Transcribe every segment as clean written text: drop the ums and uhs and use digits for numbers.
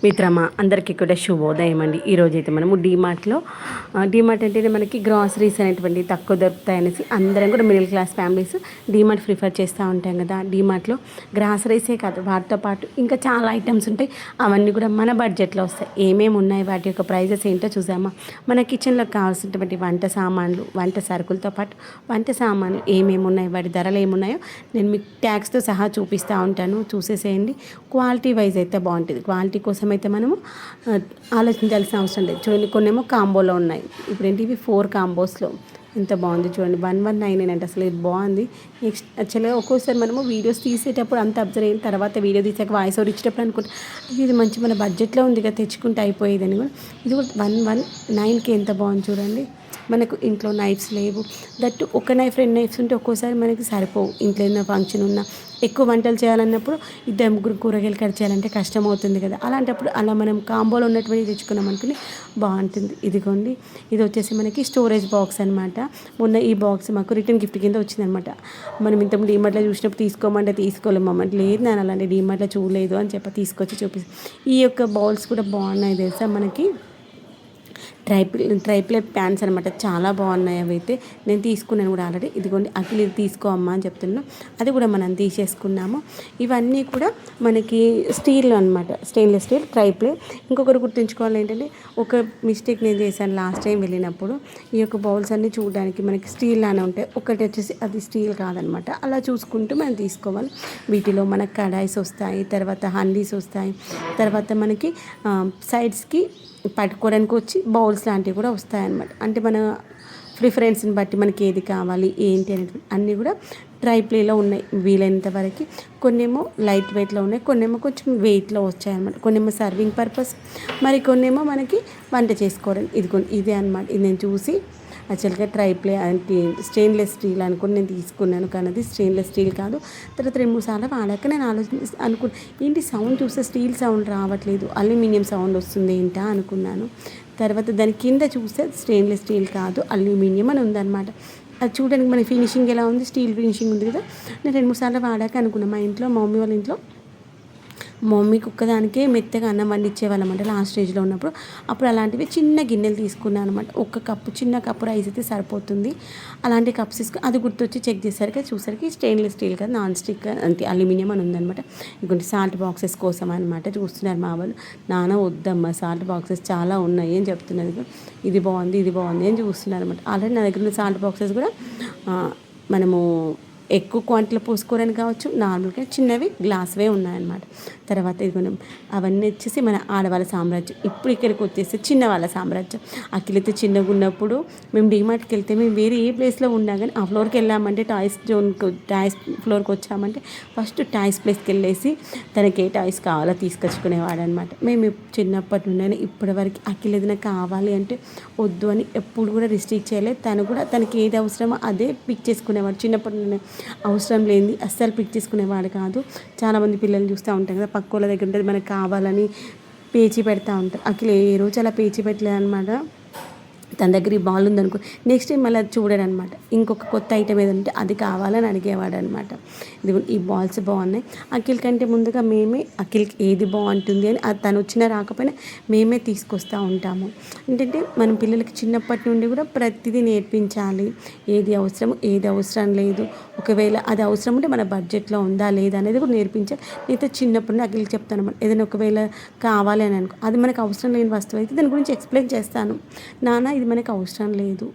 మిత్రమా అందరికీ కూడా శుభోదయం అండి. ఈరోజు అయితే మనము డీమార్ట్లో డీమార్ట్ అంటేనే మనకి గ్రాసరీస్ అనేటువంటి తక్కువ దొరుకుతాయి అనేసి అందరం కూడా middle class families DMart prefer చేస్తూ ఉంటాం కదా. డీమార్ట్లో గ్రాసరీసే కాదు వాటితో పాటు ఇంకా చాలా ఐటమ్స్ ఉంటాయి. అవన్నీ కూడా మన బడ్జెట్లో వస్తాయి. ఏమేమి ఉన్నాయి, వాటి యొక్క ప్రైజెస్ ఏంటో చూసామా. మన కిచెన్లో కావాల్సినటువంటి వంట సామాన్లు, వంట సరుకులతో పాటు వంట సామాన్లు ఏమేమి ఉన్నాయి, వాటి ధరలు ఏమున్నాయో నేను మీకు ట్యాక్స్తో సహా చూపిస్తూ ఉంటాను. చూసేసేయండి. క్వాలిటీ వైజ్ అయితే బాగుంటుంది. క్వాలిటీ కోసం అయితే మనము ఆలోచించాల్సిన అవసరం లేదు. చూడండి, కొన్నేమో కాంబోలో ఉన్నాయి. ఇప్పుడు ఏంటి ఇవి 4 కాంబోస్లో ఎంత బాగుంది చూడండి. 119 అంటే అసలు ఇది బాగుంది. నెక్స్ట్ యాక్చువల్గా ఒక్కోసారి మనము వీడియోస్ తీసేటప్పుడు అంత అబ్జర్వ్ అయిన తర్వాత వీడియో తీసాక వాయిస్ ఓవర్ ఇచ్చేటప్పుడు అనుకుంటే ఇది మంచి మన బడ్జెట్లో ఉంది కదా, తెచ్చుకుంటే అయిపోయేదని కూడా. ఇది కూడా 119కి ఎంత బాగుంది చూడండి. మనకు ఇంట్లో నైఫ్స్ లేవు, దట్టు ఒక నైఫ్ 2 నైఫ్స్ ఉంటే ఒక్కోసారి మనకి సరిపోవు. ఇంట్లో ఏదైనా ఫంక్షన్ ఉన్నా, ఎక్కువ వంటలు చేయాలన్నప్పుడు 2-3 కూరగాయలు కట్ చేయాలంటే కష్టం అవుతుంది కదా. అలాంటప్పుడు అలా మనం కాంబోలో ఉన్నటువంటి తెచ్చుకున్నాం అనుకుని బాగుంటుంది. ఇదిగోండి, ఇది వచ్చేసి మనకి స్టోరేజ్ బాక్స్ అనమాట. మొన్న ఈ బాక్స్ మాకు రిటర్న్ గిఫ్ట్ కింద వచ్చిందనమాట. మనం ఇంతకుముందు డీమార్ట్లో చూసినప్పుడు తీసుకోమంటే తీసుకోలేము అమ్మంటే, లేదు నేను అలాంటి డీమార్ట్లో చూడలేదు అని చెప్పి తీసుకొచ్చి చూపిస్తాను. ఈ యొక్క బౌల్స్ కూడా బాగున్నాయి తెలుసా. మనకి ట్రైప్లెట్ ప్యాన్స్ అనమాట. చాలా బాగున్నాయి అవి అయితే. నేను తీసుకున్నాను కూడా ఆల్రెడీ. ఇదిగోండి అఖిల్ ఇది తీసుకో అమ్మా అని చెప్తున్నాను. అది కూడా మనం తీసేసుకున్నాము. ఇవన్నీ కూడా మనకి స్టీల్ అనమాట, స్టెయిన్లెస్ స్టీల్ ట్రైప్లెట్. ఇంకొకరు గుర్తుంచుకోవాలి ఏంటంటే, ఒక మిస్టేక్ నేను చేశాను లాస్ట్ టైం వెళ్ళినప్పుడు. ఈ యొక్క బౌల్స్ అన్నీ చూడడానికి మనకి స్టీల్ లానే ఉంటాయి, ఒకటి వచ్చేసి అది స్టీల్ కాదనమాట. అలా చూసుకుంటూ మనం తీసుకోవాలి. వీటిలో మనకు కడాయిస్ వస్తాయి, తర్వాత హండీస్ వస్తాయి, తర్వాత మనకి సైడ్స్కి పట్టుకోవడానికి వచ్చి బౌల్స్ లాంటివి కూడా వస్తాయన్నమాట. అంటే మన ప్రిఫరెన్స్ని బట్టి మనకి ఏది కావాలి ఏంటి అనేది అన్నీ కూడా ట్రైప్లేలో ఉన్నాయి వీలైనంత వరకు. కొన్నేమో లైట్ వెయిట్లో ఉన్నాయి, కొన్నేమో కొంచెం వెయిట్లో వచ్చాయన్నమాట. కొన్నేమో సర్వింగ్ పర్పస్, మరి కొన్నేమో మనకి వంట చేసుకోవడం. ఇదే అనమాట. ఇది నేను చూసి యాక్చువల్గా ట్రైప్లే అంటే స్టెయిన్లెస్ స్టీల్ అనుకుని నేను తీసుకున్నాను, కానీ అది స్టెయిన్లెస్ స్టీల్ కాదు. తర్వాత 2-3 సార్లు వాడాక నేను ఏంటి సౌండ్ చూస్తే స్టీల్ సౌండ్ రావట్లేదు, అల్యూమినియం సౌండ్ వస్తుంది ఏంటా అనుకున్నాను. తర్వాత దాని కింద చూస్తే స్టెయిన్లెస్ స్టీల్ కాదు, అల్యూమినియం అని ఉందన్నమాట. అది చూడడానికి మన ఫినిషింగ్ ఎలా ఉంది, స్టీల్ ఫినిషింగ్ ఉంది కదా. నేను 2-3 సార్లు వాడాక అనుకున్నాను. మా ఇంట్లో మా మమ్మీ వాళ్ళ ఇంట్లో మమ్మీకి ఒక్కదానికే మెత్తగా అన్నం వండిచ్చేవాళ్ళం అంటే లాస్ట్ స్టేజ్లో ఉన్నప్పుడు. అప్పుడు అలాంటివి చిన్న గిన్నెలు తీసుకున్నాను అనమాట. ఒక కప్పు, చిన్న కప్పు రైస్ అయితే సరిపోతుంది. అలాంటి కప్స్ తీసుకుని అది గుర్తొచ్చి చెక్ చేసరికి చూసరికి స్టెయిన్లెస్ స్టీల్ కదా, నాన్ స్టిక్ అంటే అల్యూమినియం అని ఉందనమాట. ఇంకొంచెం సాల్ట్ బాక్సెస్ కోసం అనమాట చూస్తున్నారు మా వాళ్ళు. నాన్న వద్దమ్మా సాల్ట్ బాక్సెస్ చాలా ఉన్నాయి అని చెప్తున్నారు. ఇది బాగుంది ఇది బాగుంది అని చూస్తున్నారు అనమాట. ఆల్రెడీ నా దగ్గర ఉన్న సాల్ట్ బాక్సెస్ కూడా మనము ఎక్కువ క్వాంటిటీలో పోసుకోవడానికి కావచ్చు, నార్మల్గా చిన్నవి గ్లాస్వే ఉన్నాయన్నమాట. తర్వాత ఇది మనం అవన్నీ వచ్చేసి మన ఆడవాళ్ళ సామ్రాజ్యం. ఇప్పుడు ఇక్కడికి వచ్చేసి చిన్నవాళ్ళ సామ్రాజ్యం. అఖిలైతే చిన్నగా ఉన్నప్పుడు మేము డీమార్ట్కి వెళ్తే మేము వేరే ఏ ప్లేస్లో ఉన్నా కానీ ఆ ఫ్లోర్కి వెళ్ళామంటే టాయ్స్ ఫ్లోర్కి వచ్చామంటే ఫస్ట్ టాయ్స్ ప్లేస్కి వెళ్ళేసి తనకి ఏ టాయ్స్ కావాలో తీసుకొచ్చుకునేవాడు అనమాట. మేము చిన్నప్పటి నుండి ఇప్పటి వరకు అఖిల్ ఏదైనా కావాలి అంటే వద్దు అని ఎప్పుడు కూడా రిస్ట్రిక్ట్ చేయలేదు. తను కూడా తనకి ఏది అవసరమో అదే పిక్ చేసుకునేవాడు. చిన్నప్పటి నుండి అవసరం లేనిది అస్సలు పిక్ చేసుకునేవాడు కాదు. చాలామంది పిల్లలు చూస్తూ ఉంటాం కదా, పక్క వాళ్ళ దగ్గర ఉంటుంది మనకు కావాలని పేచి పెడతా ఉంటారు. అఖిల్ ఏ రోజు అలా పేచి పెట్టలేదు అనమాట. తన దగ్గర ఈ బాల్ ఉందనుకో నెక్స్ట్ టైం మళ్ళీ చూడాడు అనమాట. ఇంకొక కొత్త ఐటమ్ ఏదంటే అది కావాలని అడిగేవాడు అనమాట. ఇది ఈ బాల్స్ బాగున్నాయి. అఖిల్ కంటే ముందుగా మేమే అఖిల్కి ఏది బాగుంటుంది అని అది తను వచ్చినా రాకపోయినా మేమే తీసుకొస్తూ ఉంటాము. ఏంటంటే మనం పిల్లలకి చిన్నప్పటి నుండి కూడా ప్రతిదీ నేర్పించాలి. ఏది అవసరం ఏది అవసరం లేదు, ఒకవేళ అది అవసరం ఉంటే మన బడ్జెట్లో ఉందా లేదా అనేది కూడా నేర్పించాలి. నేనైతే చిన్నప్పుడు అఖిల్కి చెప్తాను అనమాట. ఏదైనా ఒకవేళ కావాలి అని అనుకో, అది మనకు అవసరం లేని వస్తువు అయితే దాని గురించి ఎక్స్ప్లెయిన్ చేస్తాను. నాన్న ఇది మనకు అవసరం లేదు,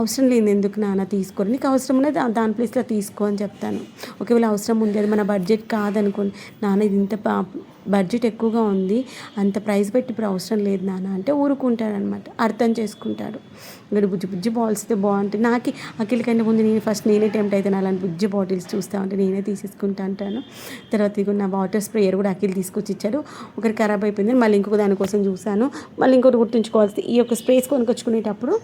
అవసరం లేదు ఎందుకు నాన్న తీసుకోరు, నీకు అవసరం ఉన్నది దాని ప్లేస్లో తీసుకో అని చెప్తాను. ఒకవేళ అవసరం ఉంది అది మన బడ్జెట్ కాదనుకోండి, నాన్న ఇది ఇంత బడ్జెట్ ఎక్కువగా ఉంది అంత ప్రైస్ పెట్టి ఇప్పుడు అవసరం లేదు నాన్న అంటే ఊరుకుంటాడనమాట, అర్థం చేసుకుంటాడు. ఇక్కడ బుజ్జి బాల్స్ అయితే బాగుంటాయి. నాకు అఖిల్ కంటే ముందు నేనే టెంప్ట్ అవుతాను. అలాంటి బుజ్జి బాటిల్స్ చూస్తూ ఉంటే నేనే తీసేసుకుంటా అంటాను. తర్వాత ఇక నా వాటర్ స్ప్రేయర్ కూడా అఖిల్ తీసుకొచ్చి ఇచ్చాడు. ఒకటి ఖరాబ్ అయిపోయింది, మళ్ళీ ఇంకొక దానికోసం చూశాను. మళ్ళీ ఇంకోటి గుర్తుంచుకోవాల్సి, ఈ యొక్క స్ప్రేస్ కొనుక్కొచ్చుకునేటప్పుడు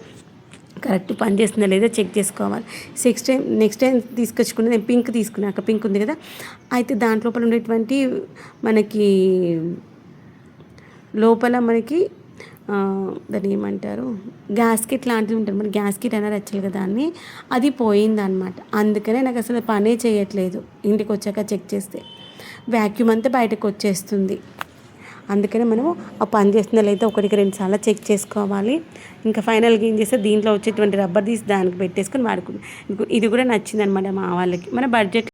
కరెక్ట్ పని చేస్తుందా లేదా చెక్ చేసుకోవాలి. నెక్స్ట్ టైం తీసుకొచ్చుకుని నేను పింక్ తీసుకున్నాక, పింక్ ఉంది కదా అయితే దాంట్లోపల ఉండేటువంటి మనకి లోపల మనకి దాన్ని ఏమంటారు గ్యాస్కెట్ లాంటిది ఉంటుంది, మన గ్యాస్కెట్ అనేది వచ్చాలి కదా దాన్ని, అది పోయిందనమాట. అందుకనే నాకు అసలు పనే చేయట్లేదు. ఇంటికి వచ్చాక చెక్ చేస్తే వ్యాక్యూమ్ అంతా బయటకు వచ్చేస్తుంది. అందుకని మనము ఆ పని చేస్తుందో లేదో ఒకటికి 2 సార్లు చెక్ చేసుకోవాలి. ఇంకా ఫైనల్గా ఏం చేస్తే దీంట్లో వచ్చేటువంటి రబ్బర్ తీసి దానికి పెట్టేసుకొని వాడుకుంటాం. ఇది కూడా నచ్చిందనమాట మా వాళ్ళకి. మన బడ్జెట్